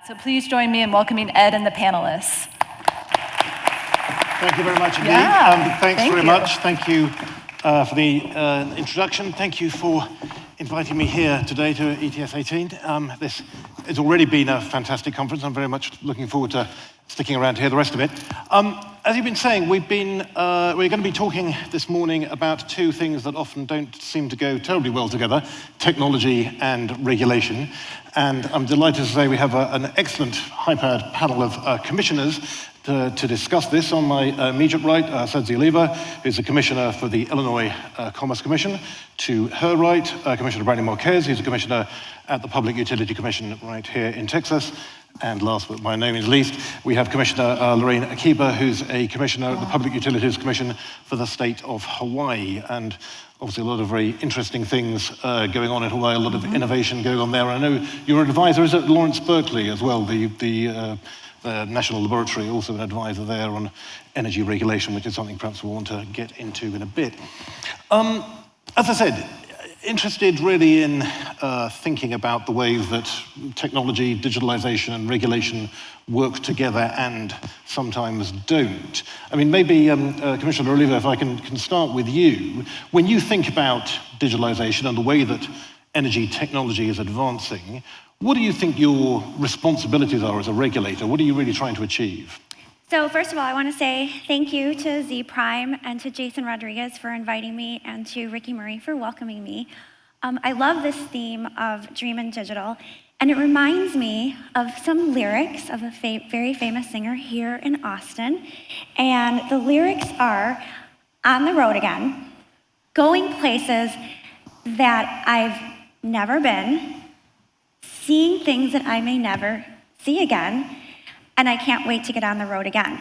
So please join me in welcoming Ed and the panelists. Thank you very much indeed. Yeah, thanks very much. Thank you for the introduction. Thank you for inviting me here today to ETS18. This has already been a fantastic conference. I'm very much looking forward to sticking around to hear the rest of it. As you've been saying, we're going to be talking this morning about two things that often don't seem to go terribly well together, technology and regulation. And I'm delighted to say we have an excellent high-powered panel of commissioners to discuss this. On my immediate right, Sadzi Oliva, who's the commissioner for the Illinois Commerce Commission. To her right, Commissioner Brandy Marquez, who's a commissioner at the Public Utility Commission right here in Texas. And last but by no means least, we have Commissioner Lorraine Akiba, who's a commissioner at the Public Utilities Commission for the state of Hawaii. And obviously a lot of very interesting things going on in Hawaii, a lot of innovation going on there. I know you're an advisor, is it Lawrence Berkeley as well, the National Laboratory, also an advisor there on energy regulation, which is something perhaps we'll want to get into in a bit. As I said, interested really in thinking about the ways that technology, digitalization, and regulation work together and sometimes don't. I mean, maybe, Commissioner Oliva, if I can start with you. When you think about digitalization and the way that energy technology is advancing, what do you think your responsibilities are as a regulator? What are you really trying to achieve? So first of all, I want to say thank you to Z Prime and to Jason Rodriguez for inviting me and to Ricky Murray for welcoming me. I love this theme of Dream and Digital, and it reminds me of some lyrics of a very famous singer here in Austin. And the lyrics are, on the road again, going places that I've never been, seeing things that I may never see again, and I can't wait to get on the road again.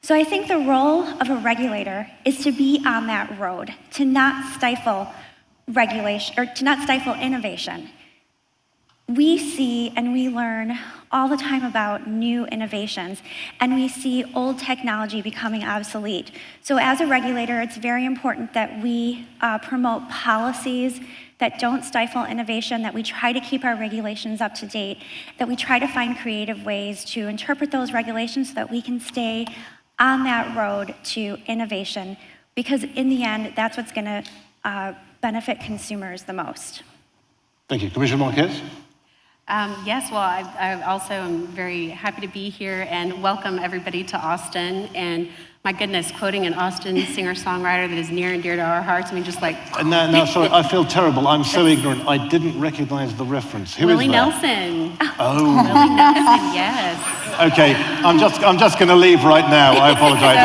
So I think the role of a regulator is to be on that road, to not stifle regulation, or to not stifle innovation. We see and we learn all the time about new innovations, and we see old technology becoming obsolete. So as a regulator, it's very important that we promote policies that don't stifle innovation, that we try to keep our regulations up to date, that we try to find creative ways to interpret those regulations so that we can stay on that road to innovation, because in the end, that's what's gonna benefit consumers the most. Thank you. Commissioner Marquez? Yes, well, I also am very happy to be here and welcome everybody to Austin. And my goodness, quoting an Austin singer-songwriter that is near and dear to our hearts. I mean, just like... No, sorry, I feel terrible. I'm so ignorant. I didn't recognize the reference. Who Willie is that? Nelson. Oh. Willie Nelson, yes. Okay, I'm just going to leave right now. I apologize.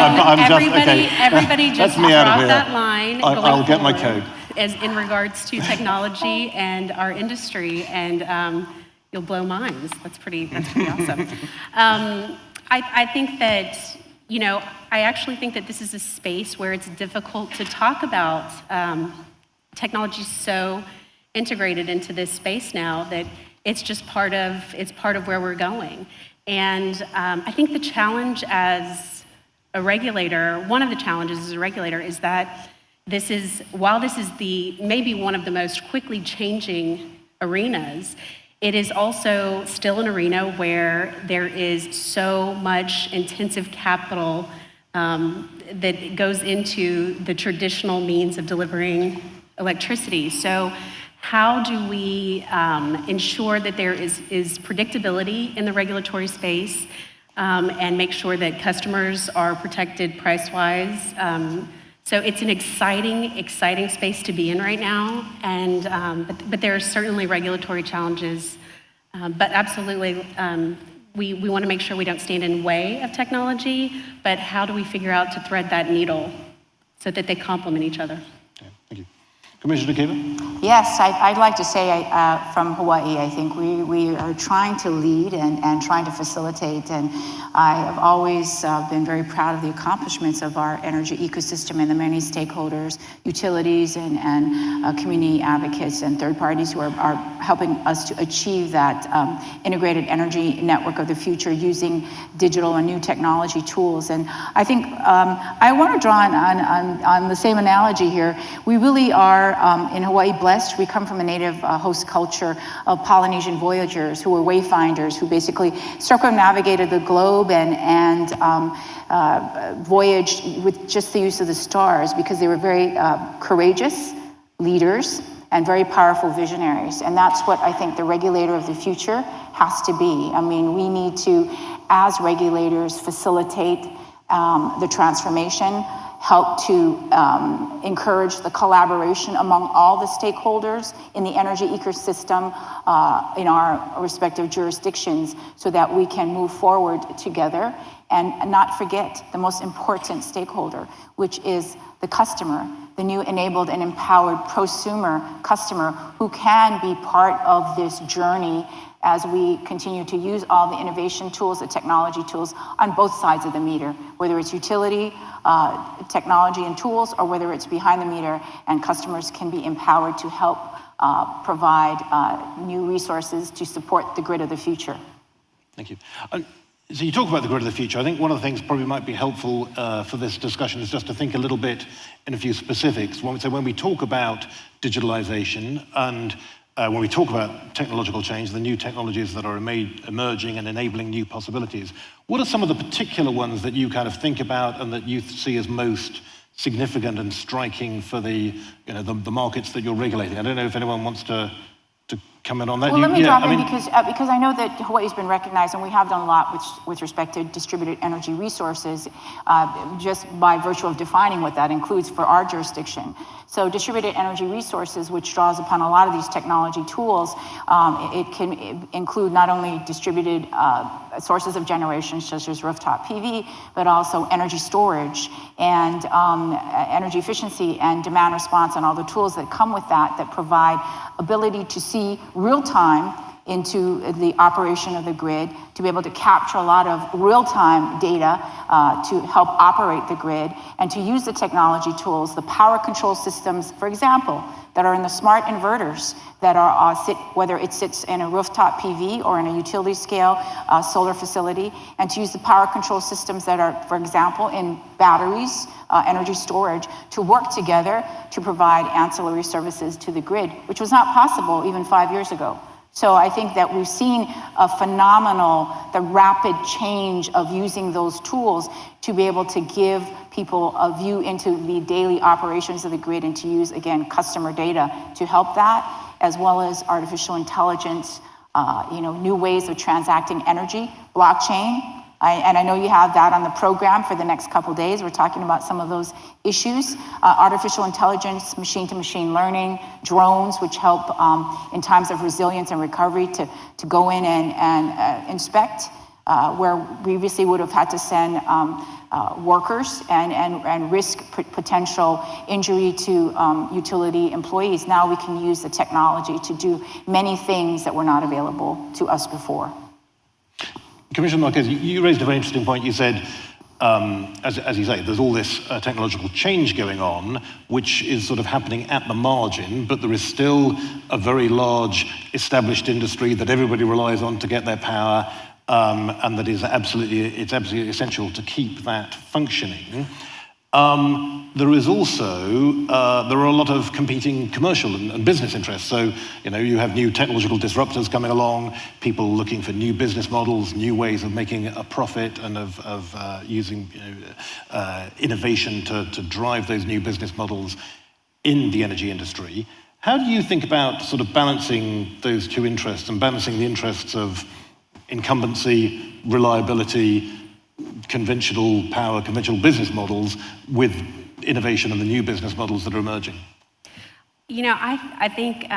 Everybody just drop that line. I'll get my code. As in regards to technology and our industry, and you'll blow minds. That's pretty awesome. I think that, I actually think that this is a space where it's difficult to talk about technology so integrated into this space now that it's just part of where we're going. And I think the challenge as a regulator, one of the challenges as a regulator is that while this is maybe one of the most quickly changing arenas, it is also still an arena where there is so much intensive capital that goes into the traditional means of delivering electricity. So how do we ensure that there is predictability in the regulatory space and make sure that customers are protected price-wise? So it's an exciting space to be in right now, and but there are certainly regulatory challenges. But absolutely, we want to make sure we don't stand in the way of technology, but how do we figure out to thread that needle so that they complement each other? Okay, thank you. Commissioner Akiba? Yes, I'd like to say from Hawaii, I think we are trying to lead and trying to facilitate, and I have always been very proud of the accomplishments of our energy ecosystem and the many stakeholders, utilities and community advocates and third parties who are helping us to achieve that integrated energy network of the future using digital and new technology tools. And I think I want to draw on the same analogy here. We really are in Hawaii blessed blessed. We come from a native host culture of Polynesian voyagers who were wayfinders, who basically circumnavigated the globe and voyaged with just the use of the stars, because they were very courageous leaders and very powerful visionaries. And that's what I think the regulator of the future has to be. I mean, we need to, as regulators, facilitate the transformation, help to encourage the collaboration among all the stakeholders in the energy ecosystem in our respective jurisdictions, so that we can move forward together and not forget the most important stakeholder, which is the customer, the new enabled and empowered prosumer customer, who can be part of this journey as we continue to use all the innovation tools, the technology tools on both sides of the meter, whether it's utility, technology and tools, or whether it's behind the meter, and customers can be empowered to help provide new resources to support the grid of the future. Thank you. So you talk about the grid of the future. I think one of the things probably might be helpful for this discussion is just to think a little bit in a few specifics. When we talk about digitalization and when we talk about technological change, the new technologies that are emerging and enabling new possibilities, what are some of the particular ones that you kind of think about and that you see as most significant and striking for the markets that you're regulating? I don't know if anyone wants to comment on that. Well, let me drop in because I know that Hawaii's been recognized, and we have done a lot with respect to distributed energy resources, just by virtue of defining what that includes for our jurisdiction. So distributed energy resources, which draws upon a lot of these technology tools, it can include not only distributed sources of generation, such as rooftop PV, but also energy storage and energy efficiency and demand response, and all the tools that come with that provide ability to see real time into the operation of the grid, to be able to capture a lot of real-time data to help operate the grid, and to use the technology tools, the power control systems, for example, that are in the smart inverters that are whether it sits in a rooftop PV or in a utility scale solar facility, and to use the power control systems that are, for example, in batteries, energy storage, to work together to provide ancillary services to the grid, which was not possible even 5 years ago. So I think that we've seen the rapid change of using those tools to be able to give people a view into the daily operations of the grid, and to use, again, customer data to help that, as well as artificial intelligence, new ways of transacting energy, blockchain. And I know you have that on the program for the next couple days. We're talking about some of those issues. Artificial intelligence, machine-to-machine learning, drones, which help in times of resilience and recovery to go in and inspect, where previously would have had to send workers and risk potential injury to utility employees. Now we can use the technology to do many things that were not available to us before. Commissioner Marquez, you raised a very interesting point. You said, as you say, there's all this technological change going on, which is sort of happening at the margin, but there is still a very large established industry that everybody relies on to get their power, and that is absolutely essential to keep that functioning. There is also, there are a lot of competing commercial and business interests. So, you have new technological disruptors coming along, people looking for new business models, new ways of making a profit, and of using innovation to drive those new business models in the energy industry. How do you think about sort of balancing those two interests and balancing the interests of incumbency, reliability, conventional power, conventional business models with innovation and the new business models that are emerging? I think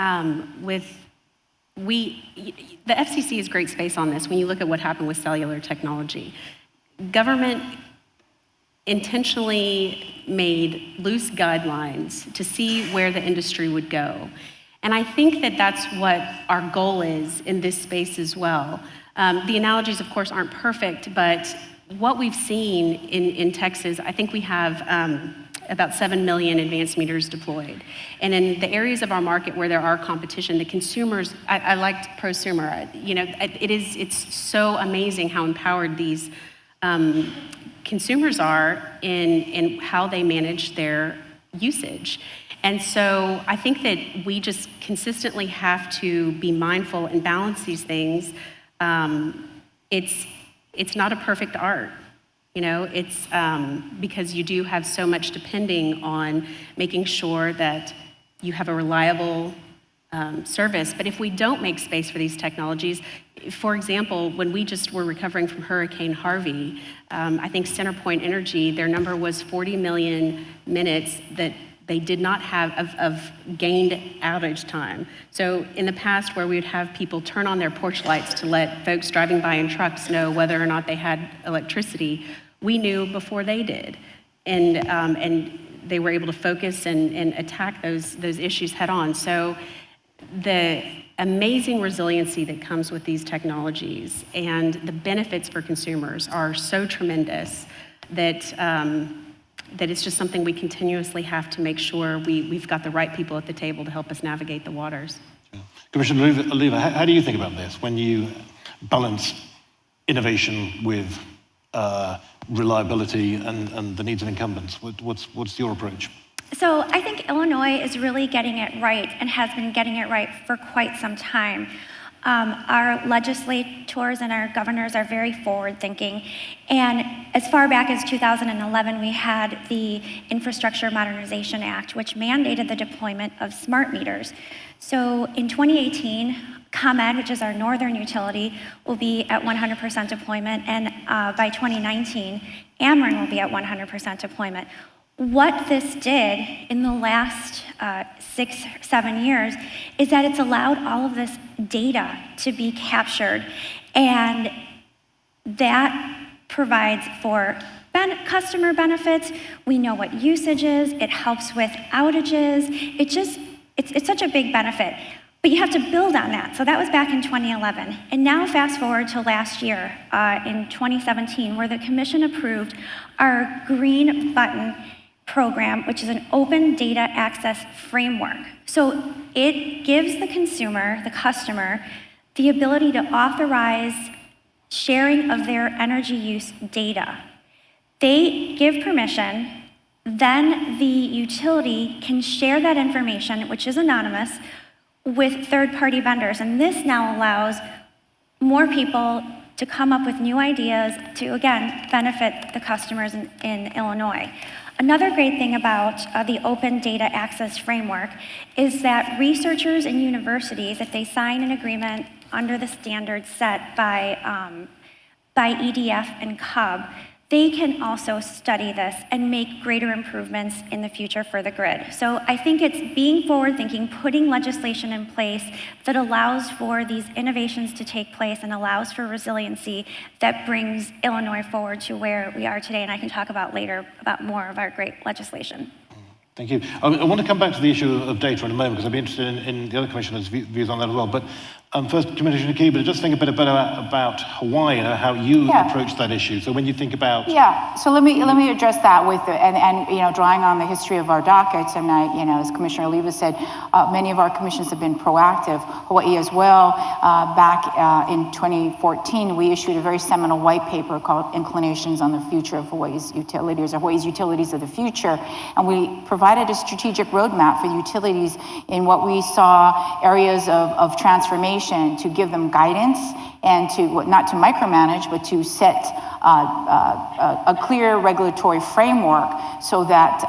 the FCC is great space on this. When you look at what happened with cellular technology, government intentionally made loose guidelines to see where the industry would go. And I think that that's what our goal is in this space as well. The analogies, of course, aren't perfect, but what we've seen in Texas, I think we have about 7 million advanced meters deployed. And in the areas of our market where there are competition, the consumers, I liked prosumer. It's so amazing how empowered these consumers are in how they manage their usage. And so I think that we just consistently have to be mindful and balance these things. It's not a perfect art. It's because you do have so much depending on making sure that you have a reliable service. But if we don't make space for these technologies, for example, when we just were recovering from Hurricane Harvey, I think CenterPoint Energy, their number was 40 million minutes that they did not have of gained outage time. So in the past, where we would have people turn on their porch lights to let folks driving by in trucks know whether or not they had electricity, we knew before they did. And they were able to focus and attack those issues head on. So the amazing resiliency that comes with these technologies and the benefits for consumers are so tremendous that it's just something we continuously have to make sure we've got the right people at the table to help us navigate the waters. Commissioner Oliva, how do you think about this when you balance innovation with reliability and the needs of incumbents? What's your approach? So I think Illinois is really getting it right and has been getting it right for quite some time. Our legislators and our governors are very forward-thinking. And as far back as 2011, we had the Infrastructure Modernization Act, which mandated the deployment of smart meters. So in 2018, ComEd, which is our northern utility, will be at 100% deployment. And by 2019, Ameren will be at 100% deployment. What this did in the last 6-7 years is that it's allowed all of this data to be captured, and that provides for customer benefits. We know what usage is, it helps with outages, it's such a big benefit. But you have to build on that. So that was back in 2011. And now fast forward to last year, in 2017, where the commission approved our Green Button program, which is an open data access framework. So it gives the consumer, the customer, the ability to authorize sharing of their energy use data. They give permission, then the utility can share that information, which is anonymous, with third-party vendors. And this now allows more people to come up with new ideas to, again, benefit the customers in Illinois. Another great thing about the Open Data Access Framework is that researchers and universities, if they sign an agreement under the standards set by EDF and CUB, they can also study this and make greater improvements in the future for the grid. So I think it's being forward-thinking, putting legislation in place that allows for these innovations to take place and allows for resiliency that brings Illinois forward to where we are today. And I can talk about later about more of our great legislation. Thank you. I want to come back to the issue of data in a moment, because I'd be interested in the other commissioners' views on that as well. But first, Commissioner Akiba, just think a bit about Hawaii and how you approach that issue. So when you think about... Yeah, so let me address that with, and drawing on the history of our dockets, and as Commissioner Oliva said, many of our commissions have been proactive. Hawaii as well. Back in 2014, we issued a very seminal white paper called Inclinations on the Future of Hawaii's Utilities, or Hawaii's Utilities of the Future, and we provided a strategic roadmap for utilities in what we saw areas of transformation, to give them guidance and to, not to micromanage, but to set a clear regulatory framework so that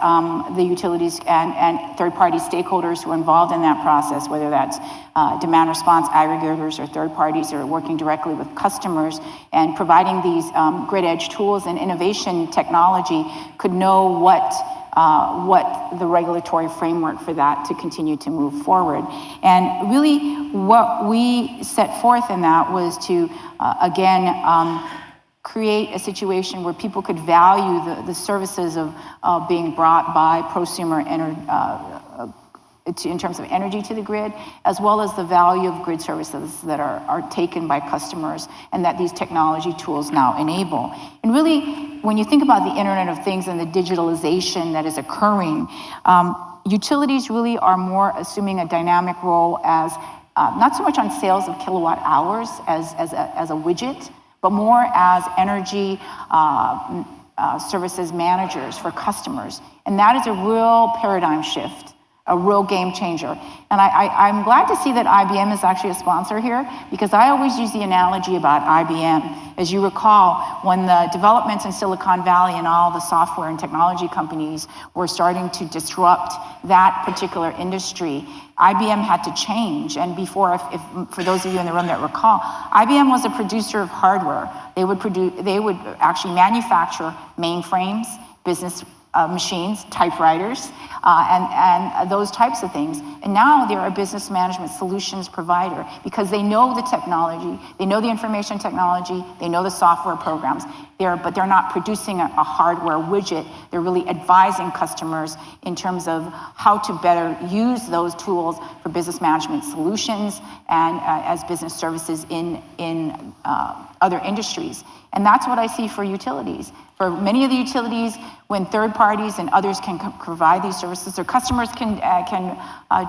the utilities and third-party stakeholders who are involved in that process, whether that's demand response aggregators or third parties that are working directly with customers and providing these grid edge tools and innovation technology, could know what the regulatory framework for that to continue to move forward. And really what we set forth in that was to, create a situation where people could value the services of being brought by prosumer in terms of energy to the grid, as well as the value of grid services that are taken by customers and that these technology tools now enable. And really, when you think about the Internet of Things and the digitalization that is occurring, utilities really are more assuming a dynamic role as not so much on sales of kilowatt hours as a widget, but more as energy services managers for customers. And that is a real paradigm shift a real game changer. And I'm glad to see that IBM is actually a sponsor here, because I always use the analogy about IBM. As you recall, when the developments in Silicon Valley and all the software and technology companies were starting to disrupt that particular industry, IBM had to change. And before, if for those of you in the room that recall, IBM was a producer of hardware. They would actually manufacture mainframes, business machines, typewriters, and those types of things. And now they're a business management solutions provider, because they know the technology, they know the information technology, they know the software programs, but they're not producing a hardware widget. They're really advising customers in terms of how to better use those tools for business management solutions and as business services in other industries. And that's what I see for utilities. For many of the utilities, when third parties and others can provide these services, their customers can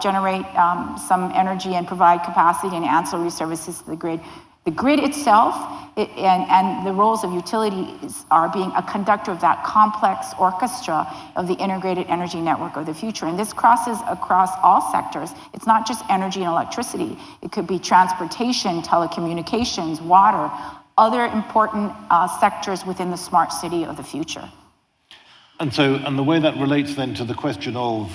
generate some energy and provide capacity and ancillary services to the grid. The grid itself and the roles of utilities are being a conductor of that complex orchestra of the integrated energy network of the future. And this crosses across all sectors. It's not just energy and electricity. It could be transportation, telecommunications, water, other important sectors within the smart city of the future. And the way that relates then to the question of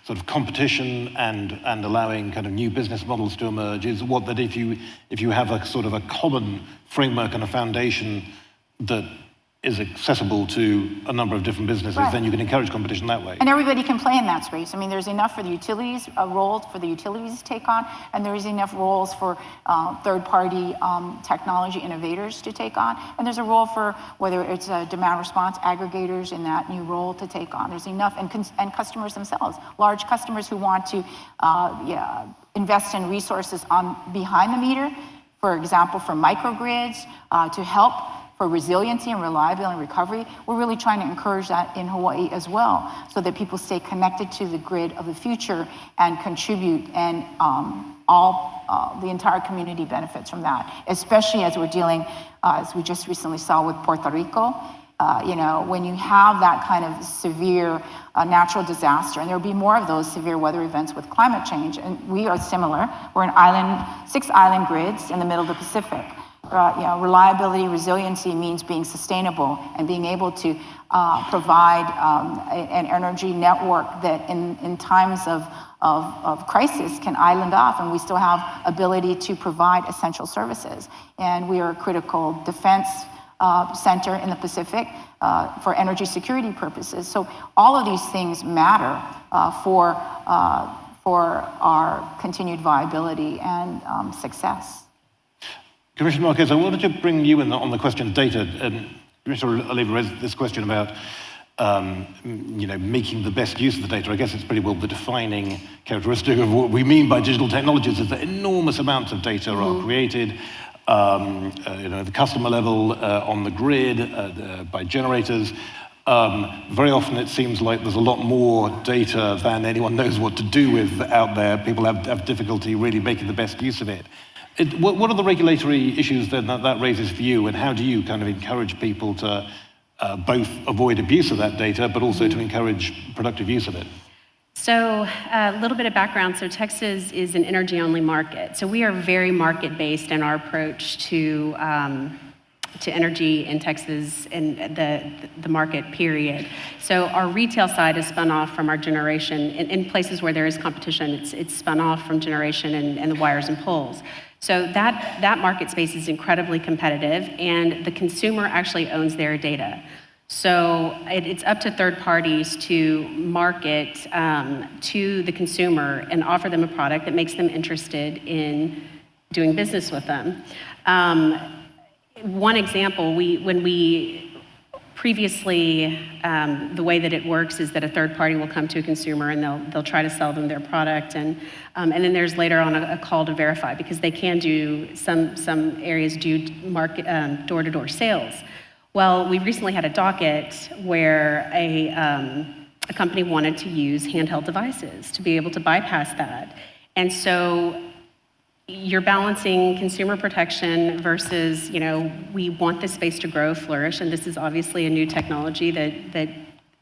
sort of competition and allowing kind of new business models to emerge is what that if you have a sort of a common framework and a foundation that is accessible to a number of different businesses, right, then you can encourage competition that way. And everybody can play in that space. I mean, there's enough for the utilities, a role for the utilities to take on, and there's enough roles for third-party technology innovators to take on, and there's a role for whether it's demand response aggregators in that new role to take on. There's enough, and customers themselves, large customers who want to invest in resources on behind the meter, for example, for microgrids, to help for resiliency and reliability and recovery. We're really trying to encourage that in Hawaii as well, so that people stay connected to the grid of the future and contribute, and the entire community benefits from that, especially as we're dealing, as we just recently saw with Puerto Rico. When you have that kind of severe natural disaster, and there'll be more of those severe weather events with climate change, and we are similar. We're an 6 island grids in the middle of the Pacific. Reliability, resiliency means being sustainable and being able to provide an energy network that in times of crisis can island off, and we still have ability to provide essential services. And we are a critical defense center in the Pacific for energy security purposes. So all of these things matter for our continued viability and success. Commissioner Marquez, I wanted to bring you in on the question of data. And Commissioner Oliva raised this question about making the best use of the data. I guess it's pretty well the defining characteristic of what we mean by digital technologies, is that enormous amounts of data are created, the customer level, on the grid, by generators. Very often it seems like there's a lot more data than anyone knows what to do with out there. People have difficulty really making the best use of it. What are the regulatory issues that raises for you, and how do you kind of encourage people to both avoid abuse of that data, but also to encourage productive use of it? So a little bit of background. So Texas is an energy-only market. So we are very market-based in our approach to energy in Texas and the market, period. So our retail side is spun off from our generation. In places where there is competition, it's spun off from generation and the wires and poles. So that market space is incredibly competitive, and the consumer actually owns their data. So it's up to third parties to market to the consumer and offer them a product that makes them interested in doing business with them. One example, when we previously, the way that it works is that a third party will come to a consumer and they'll try to sell them their product, and then there's later on a call to verify, because they can do some areas do market door-to-door sales. Well, we recently had a docket where a company wanted to use handheld devices to be able to bypass that, and so you're balancing consumer protection versus, we want this space to grow, flourish, and this is obviously a new technology that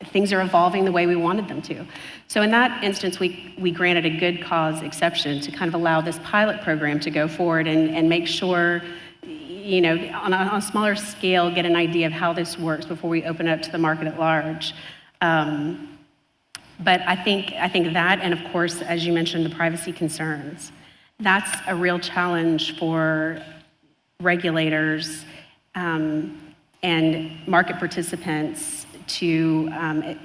things are evolving the way we wanted them to. So in that instance, we granted a good cause exception to kind of allow this pilot program to go forward and make sure, you know, on a smaller scale, get an idea of how this works before we open it up to the market at large. But I think that, and of course, as you mentioned, the privacy concerns, that's a real challenge for regulators and market participants to,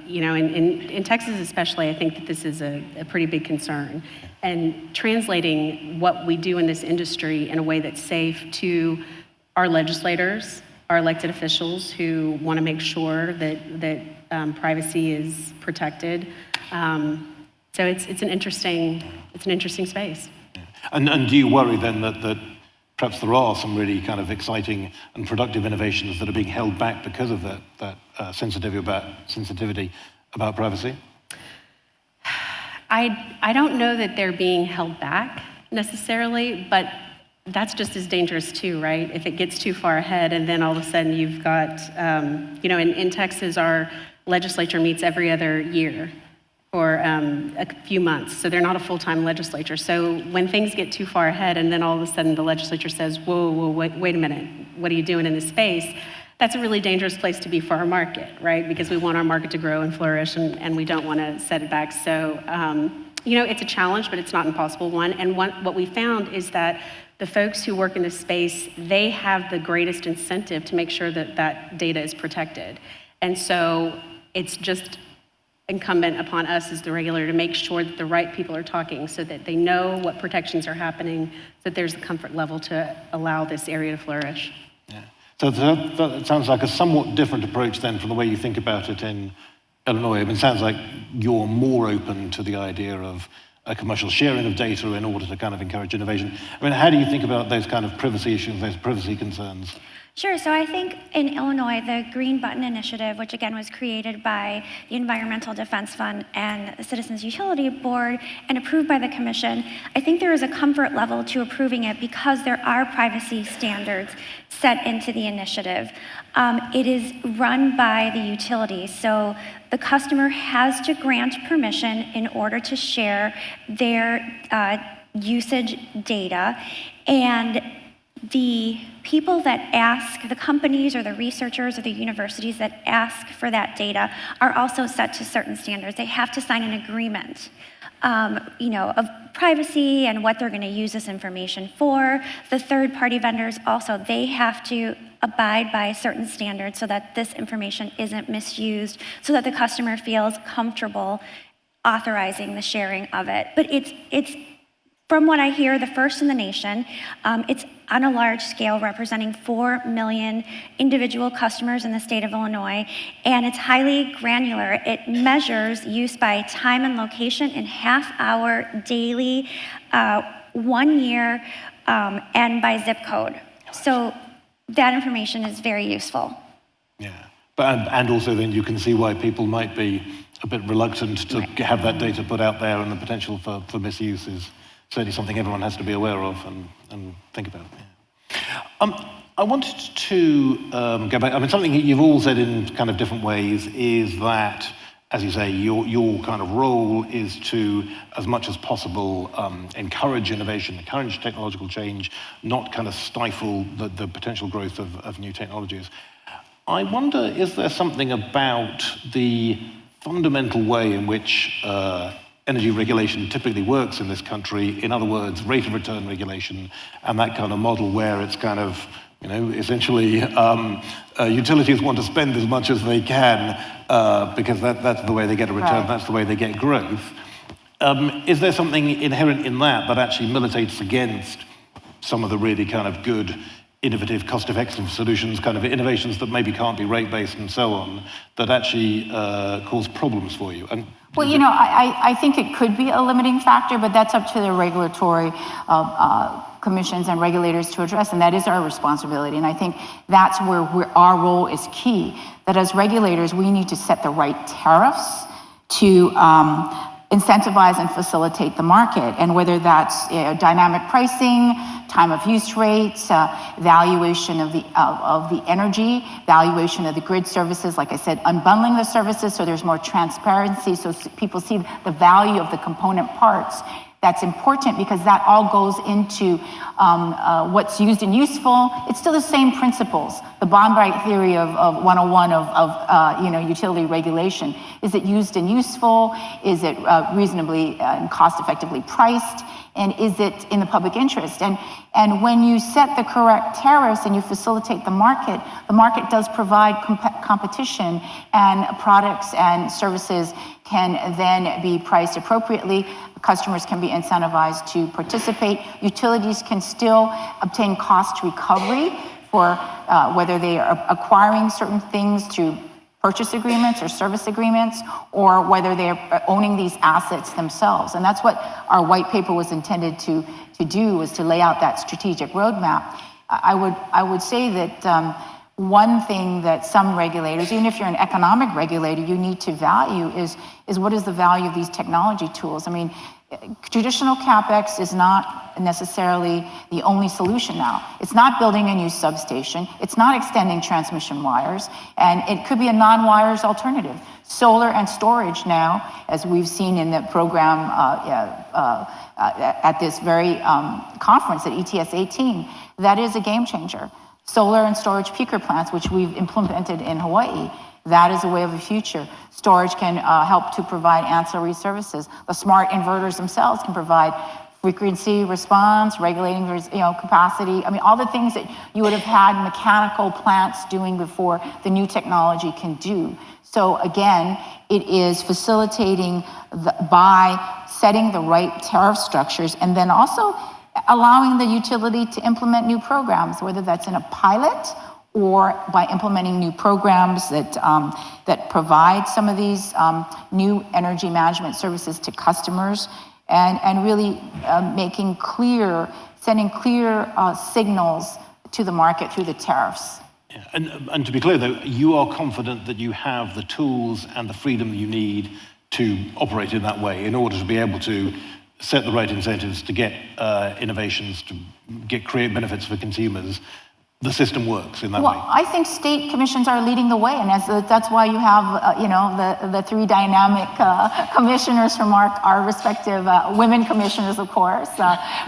you know, in Texas especially, I think that this is a pretty big concern. And translating what we do in this industry in a way that's safe to our legislators, our elected officials who want to make sure that privacy is protected. So it's an interesting space. And do you worry then that perhaps there are some really kind of exciting and productive innovations that are being held back because of that sensitivity about privacy? I don't know that they're being held back necessarily, but that's just as dangerous too, right? If it gets too far ahead and then all of a sudden you've got, you know, in Texas, our legislature meets every other year for a few months, so they're not a full-time legislature. So when things get too far ahead and then all of a sudden the legislature says, whoa, wait a minute, what are you doing in this space? That's a really dangerous place to be for our market, right? Because we want our market to grow and flourish and we don't want to set it back. So, you know, it's a challenge, but it's not an impossible one. And what we found is that the folks who work in this space, they have the greatest incentive to make sure that that data is protected. And so it's just incumbent upon us as the regulator to make sure that the right people are talking so that they know what protections are happening, so that there's a comfort level to allow this area to flourish. Yeah. So that sounds like a somewhat different approach then from the way you think about it in Illinois. I mean, it sounds like you're more open to the idea of a commercial sharing of data in order to kind of encourage innovation. I mean, how do you think about those kind of privacy issues, those privacy concerns? Sure, so I think in Illinois, the Green Button Initiative, which again was created by the Environmental Defense Fund and the Citizens Utility Board and approved by the Commission, I think there is a comfort level to approving it because there are privacy standards set into the initiative. It is run by the utility, so the customer has to grant permission in order to share their usage data, and the people that ask, the companies or the researchers or the universities that ask for that data are also set to certain standards. They have to sign an agreement, you know, of privacy and what they're going to use this information for. The third-party vendors also, they have to abide by certain standards so that this information isn't misused, so that the customer feels comfortable authorizing the sharing of it. But it's from what I hear, the first in the nation. It's on a large scale, representing 4 million individual customers in the state of Illinois, and it's highly granular. It measures use by time and location in half-hour, daily, 1 year, and by zip code. So that information is very useful. Yeah, but and also then you can see why people might be a bit reluctant to have that data put out there, and the potential for misuse is certainly something everyone has to be aware of and think about. Yeah. I wanted to go back. I mean, something you've all said in kind of different ways is that, as you say, your kind of role is to, as much as possible, encourage innovation, encourage technological change, not kind of stifle the potential growth of new technologies. I wonder, is there something about the fundamental way in which energy regulation typically works in this country, in other words, rate of return regulation, and that kind of model where it's kind of, you know, essentially utilities want to spend as much as they can because that's the way they get a return, right. That's the way they get growth. Is there something inherent in that actually militates against some of the really kind of good, innovative, cost-effective solutions, kind of innovations that maybe can't be rate-based and so on, that actually cause problems for you? And well, you know, I think it could be a limiting factor, but that's up to the regulatory commissions and regulators to address, and that is our responsibility. And I think that's where our role is key, that as regulators, we need to set the right tariffs to incentivize and facilitate the market, and whether that's dynamic pricing time of use rates, valuation of the energy, valuation of the grid services, like I said, unbundling the services so there's more transparency, so people see the value of the component parts. That's important because that all goes into what's used and useful. It's still the same principles. The Bond-Bright theory of 101 of utility regulation. Is it used and useful? Is it reasonably and cost-effectively priced? And is it in the public interest? And when you set the correct tariffs and you facilitate the market does provide competition, and products and services can then be priced appropriately. Customers can be incentivized to participate. Utilities can still obtain cost recovery for whether they are acquiring certain things through purchase agreements or service agreements, or whether they're owning these assets themselves. And that's what our white paper was intended to do, was to lay out that strategic roadmap. I would say that one thing that some regulators, even if you're an economic regulator, you need to value is what is the value of these technology tools? I mean, traditional CapEx is not necessarily the only solution now. It's not building a new substation. It's not extending transmission wires, and it could be a non-wires alternative. Solar and storage now, as we've seen in the program at this very conference at ETS18, that is a game changer. Solar and storage peaker plants, which we've implemented in Hawaii, that is a way of the future. Storage can help to provide ancillary services. The smart inverters themselves can provide frequency response, regulating capacity. I mean, all the things that you would have had mechanical plants doing before, the new technology can do. So again, it is facilitating by setting the right tariff structures, and then also allowing the utility to implement new programs, whether that's in a pilot or by implementing new programs that provide some of these new energy management services to customers, and really sending clear signals to the market through the tariffs. Yeah. And to be clear, though, you are confident that you have the tools and the freedom you need to operate in that way in order to be able to set the right incentives to get innovations, to create benefits for consumers. The system works in that way. Well, I think state commissions are leading the way, and that's why you have, the three dynamic commissioners from our respective women commissioners, of course,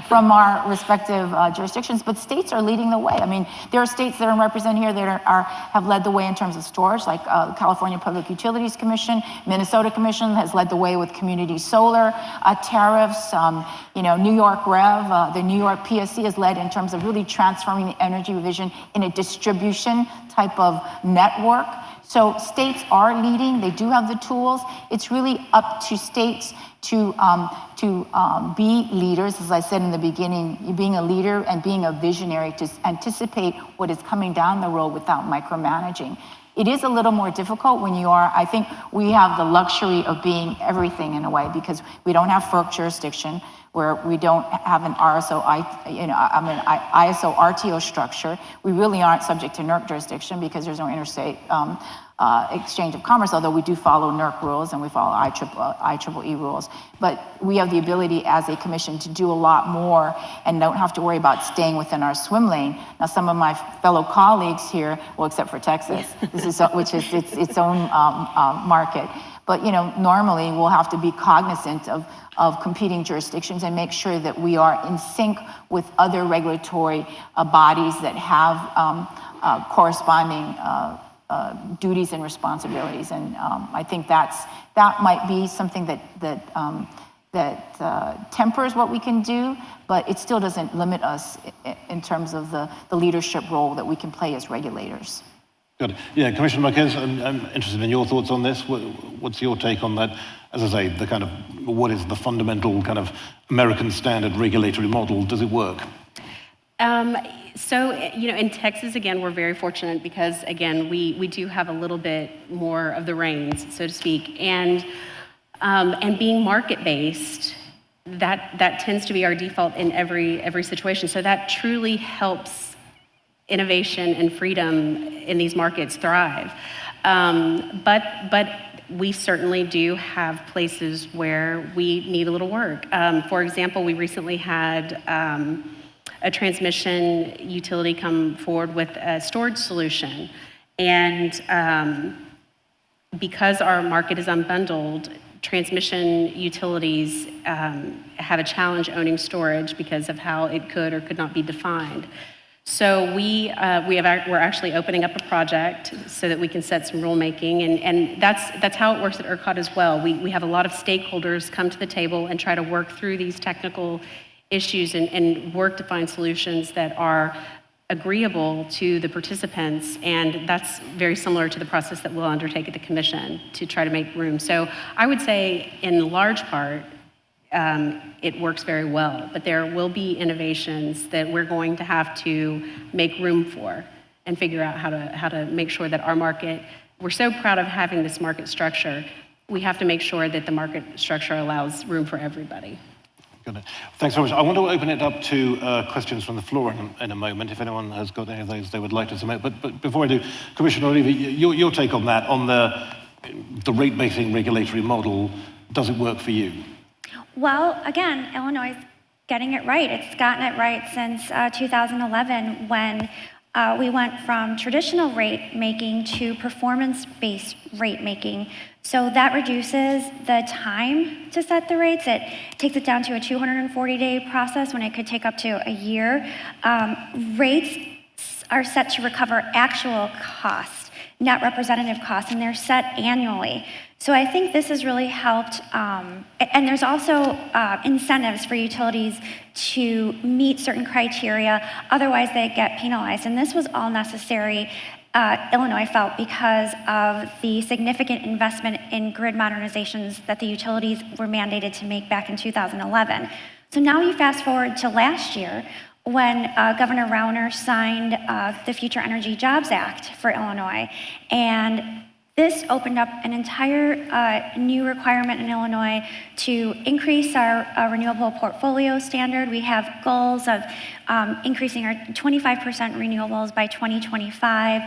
from our respective jurisdictions. But states are leading the way. I mean, there are states that are represented here that have led the way in terms of storage, like California Public Utilities Commission. Minnesota Commission has led the way with community solar tariffs. New York Rev, the New York PSC has led in terms of really transforming the energy revision in a distribution type of network. So states are leading, they do have the tools. It's really up to states to be leaders, as I said in the beginning, being a leader and being a visionary to anticipate what is coming down the road without micromanaging. It is a little more difficult when I think we have the luxury of being everything in a way, because we don't have FERC jurisdiction, where we don't have an ISO RTO structure. We really aren't subject to NERC jurisdiction because there's no interstate exchange of commerce, although we do follow NERC rules and we follow IEEE rules. But we have the ability as a commission to do a lot more and don't have to worry about staying within our swim lane. Now, some of my fellow colleagues here, well, except for Texas, which is its own market. But normally we'll have to be cognizant of competing jurisdictions and make sure that we are in sync with other regulatory bodies that have corresponding duties and responsibilities. And I think that might be something that tempers what we can do, but it still doesn't limit us in terms of the leadership role that we can play as regulators. Good. Yeah, Commissioner Marquez, I'm interested in your thoughts on this. What's your take on that? As I say, what is the fundamental kind of American standard regulatory model? Does it work? So, in Texas, again, we're very fortunate because, again, we do have a little bit more of the reins, so to speak. And being market-based, that tends to be our default in every situation. So that truly helps innovation and freedom in these markets thrive. But we certainly do have places where we need a little work. For example, we recently had a transmission utility come forward with a storage solution. And because our market is unbundled, transmission utilities have a challenge owning storage because of how it could or could not be defined. So we're actually opening up a project so that we can set some rulemaking, and that's how it works at ERCOT as well. We have a lot of stakeholders come to the table and try to work through these technical issues and work to find solutions that are agreeable to the participants, and that's very similar to the process that we'll undertake at the Commission to try to make room. So I would say, in large part, it works very well, but there will be innovations that we're going to have to make room for and figure out how to make sure that our market, we're so proud of having this market structure, we have to make sure that the market structure allows room for everybody. Good. Thanks very much. I want to open it up to questions from the floor in a moment, if anyone has got any of those they would like to submit. But before I do, Commissioner Oliva, your take on that, on the rate-making regulatory model, does it work for you? Well, again, Illinois is getting it right. It's gotten it right since 2011 when we went from traditional rate making to performance-based rate making. So that reduces the time to set the rates. It takes it down to a 240-day process when it could take up to a year. Rates are set to recover actual costs, not representative costs, and they're set annually. So I think this has really helped, and there's also incentives for utilities to meet certain criteria, otherwise they get penalized. And this was all necessary, Illinois felt, because of the significant investment in grid modernizations that the utilities were mandated to make back in 2011. So now you fast forward to last year, when Governor Rauner signed the Future Energy Jobs Act for Illinois, and this opened up an entire new requirement in Illinois to increase our renewable portfolio standard. We have goals of increasing our 25% renewables by 2025.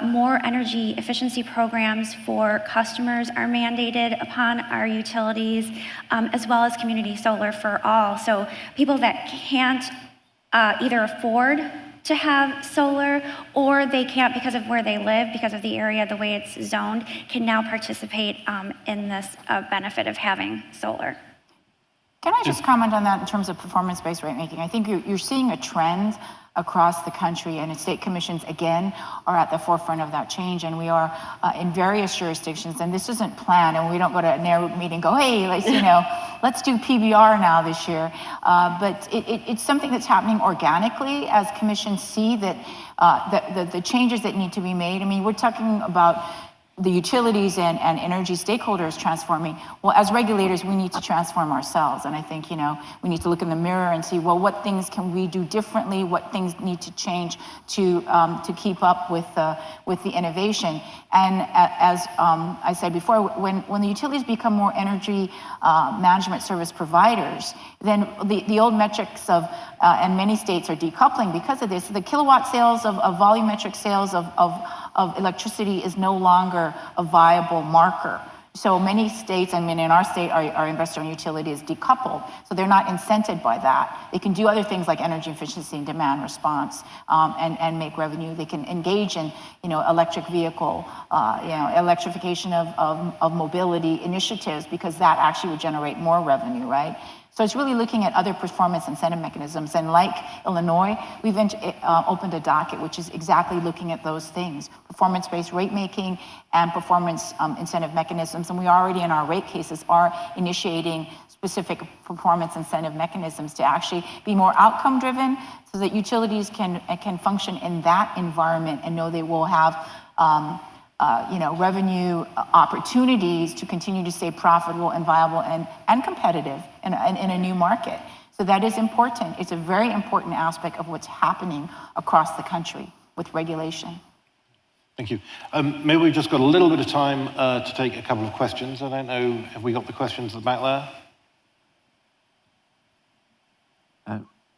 More energy efficiency programs for customers are mandated upon our utilities, as well as community solar for all. So people that can't either afford to have solar, or they can't because of where they live, because of the area, the way it's zoned, can now participate in this benefit of having solar. Can I just comment on that in terms of performance-based rate making? I think you're seeing a trend across the country, and state commissions, again, are at the forefront of that change, and we are in various jurisdictions, and this isn't planned, and we don't go to a neighborhood meeting and go, hey, let's do PBR now this year. But it's something that's happening organically as commissions see that the changes that need to be made. I mean, we're talking about the utilities and energy stakeholders transforming. Well, as regulators, we need to transform ourselves. And I think, we need to look in the mirror and see, well, what things can we do differently? What things need to change to keep up with the innovation? And as I said before, when the utilities become more energy management service providers, then the old metrics of, and many states are decoupling because of this. The kilowatt sales of volumetric sales of electricity is no longer a viable marker. So many states, I mean, in our state, our investor-owned utility is decoupled, so they're not incented by that. They can do other things like energy efficiency and demand response, and make revenue. They can engage in, electric vehicle, electrification of mobility initiatives, because that actually would generate more revenue, right? So it's really looking at other performance incentive mechanisms. And like Illinois, we've opened a docket, which is exactly looking at those things, performance-based rate making and performance incentive mechanisms. And we already in our rate cases are initiating specific performance incentive mechanisms to actually be more outcome driven, so that utilities can function in that environment and know they will have revenue opportunities to continue to stay profitable and viable and competitive in a new market. So that is important. It's a very important aspect of what's happening across the country with regulation. Thank you. Maybe we've just got a little bit of time to take a couple of questions. I don't know, have we got the questions at the back there?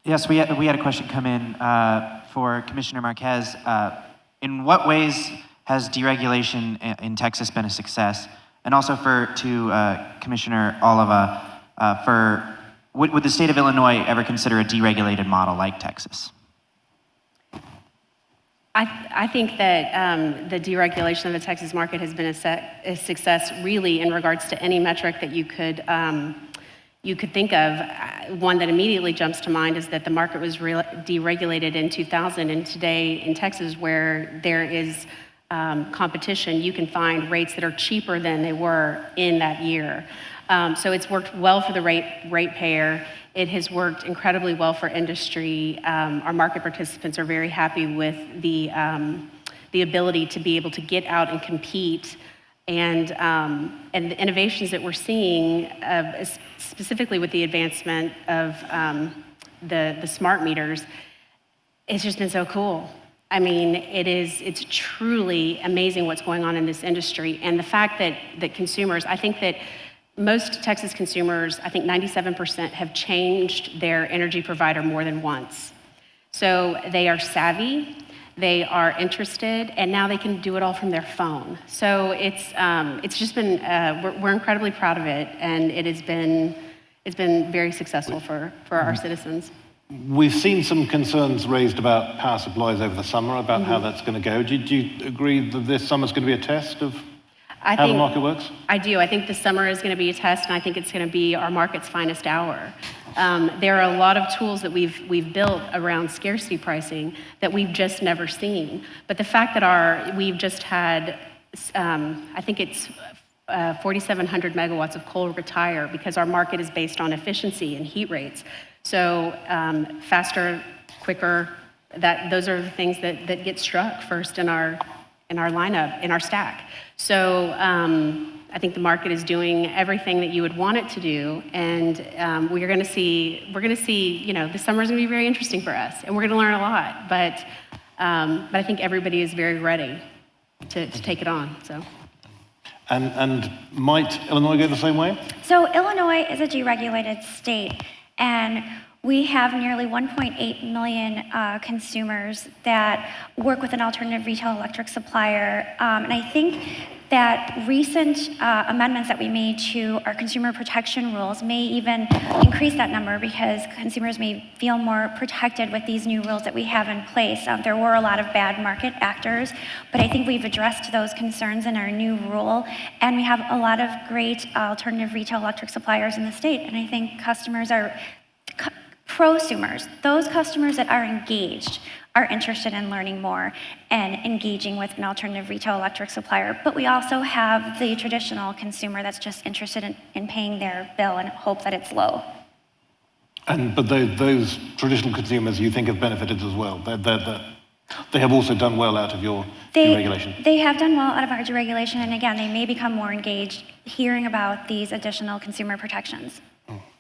Yes, we had a question come in for Commissioner Marquez. In what ways has deregulation in Texas been a success? And also to Commissioner Oliva, for would the state of Illinois ever consider a deregulated model like Texas? I think that the deregulation of the Texas market has been a success really in regards to any metric that you could think of. One that immediately jumps to mind is that the market was deregulated in 2000, and today in Texas, where there is competition, you can find rates that are cheaper than they were in that year. So it's worked well for the ratepayer. It has worked incredibly well for industry. Our market participants are very happy with the ability to be able to get out and compete, and the innovations that we're seeing, specifically with the advancement of the smart meters. It's just been so cool. I mean, it's truly amazing what's going on in this industry, and the fact that consumers, I think that most Texas consumers, I think 97% have changed their energy provider more than once. So they are savvy, they are interested, and now they can do it all from their phone. So it's just been, we're incredibly proud of it, and it's been very successful for our citizens. We've seen some concerns raised about power supplies over the summer, about how that's going to go. Do you agree that this summer's going to be a test of how the market works? I do. I think this summer is going to be a test, and I think it's going to be our market's finest hour. There are a lot of tools that we've built around scarcity pricing that we've just never seen. But the fact that we've just had, I think it's 4,700 megawatts of coal retire, because our market is based on efficiency and heat rates. So faster, quicker, those are the things that get struck first in our lineup, in our stack. So I think the market is doing everything that you would want it to do, and we're going to see, the summer is going to be very interesting for us, and we're going to learn a lot. But I think everybody is very ready to take it on. So. And might Illinois go the same way? So Illinois is a deregulated state, and we have nearly 1.8 million consumers that work with an alternative retail electric supplier. And I think that recent amendments that we made to our consumer protection rules may even increase that number, because consumers may feel more protected with these new rules that we have in place. There were a lot of bad market actors, but I think we've addressed those concerns in our new rule, and we have a lot of great alternative retail electric suppliers in the state, and I think customers are prosumers, those customers that are engaged, are interested in learning more and engaging with an alternative retail electric supplier. But we also have the traditional consumer that's just interested in paying their bill and hope that it's low. But those traditional consumers you think have benefited as well. They have also done well out of your deregulation. They have done well out of our deregulation, and again, they may become more engaged hearing about these additional consumer protections.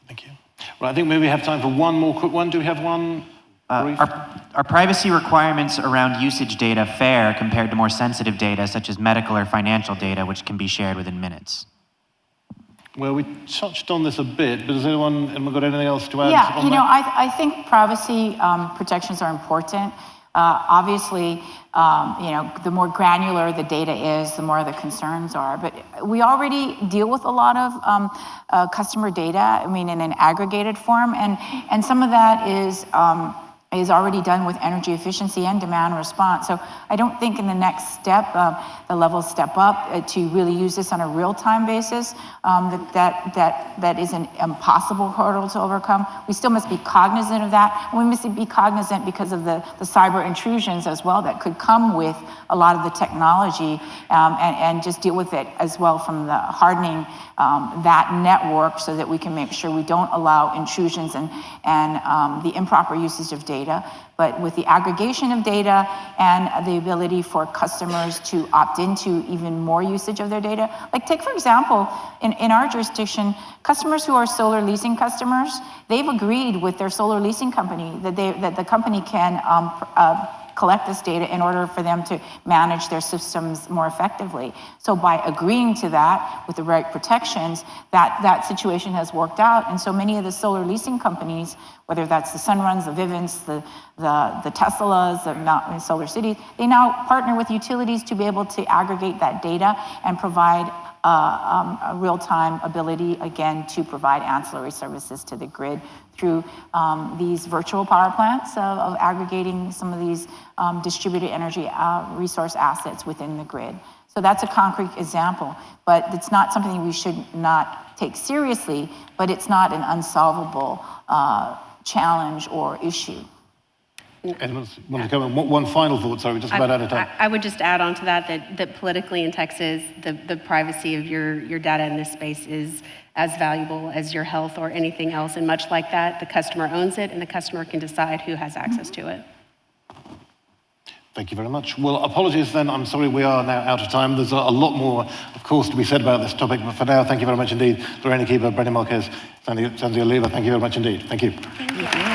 Thank you. Right, I think maybe we have time for one more quick one. Do we have one? Are privacy requirements around usage data fair compared to more sensitive data, such as medical or financial data, which can be shared within minutes? Well, we touched on this a bit, but has anyone got anything else to add? Yeah, I think privacy protections are important. Obviously, the more granular the data is, the more the concerns are. But we already deal with a lot of customer data, in an aggregated form, and some of that is already done with energy efficiency and demand response. So I don't think in the next step, the levels step up to really use this on a real-time basis. That is an impossible hurdle to overcome. We still must be cognizant of that, and we must be cognizant because of the cyber intrusions as well that could come with a lot of the technology, and just deal with it as well from the hardening that network, so that we can make sure we don't allow intrusions and the improper usage of data. But with the aggregation of data and the ability for customers to opt into even more usage of their data, like take for example, in our jurisdiction, customers who are solar leasing customers, they've agreed with their solar leasing company that the company can collect this data in order for them to manage their systems more effectively. So by agreeing to that with the right protections, that situation has worked out. And so many of the solar leasing companies, whether that's the Sunruns, the Vivint, the Teslas, the Mountain Solar Cities, they now partner with utilities to be able to aggregate that data and provide a real-time ability, again, to provide ancillary services to the grid through these virtual power plants of aggregating some of these distributed energy resource assets within the grid. So that's a concrete example, but it's not something we should not take seriously, but it's not an unsolvable challenge or issue. Anyone want to come in? One final thought, sorry, we're just about out of time. I would just add on to that politically in Texas, the privacy of your data in this space is as valuable as your health or anything else. And much like that, the customer owns it and the customer can decide who has access to it. Thank you very much. Well, apologies then, I'm sorry we are now out of time. There's a lot more, of course, to be said about this topic, but for now, thank you very much indeed. Lorraine, Akiba, Brandy, Marquez, Sadzi, Oliva, thank you very much indeed. Thank you. Thank you.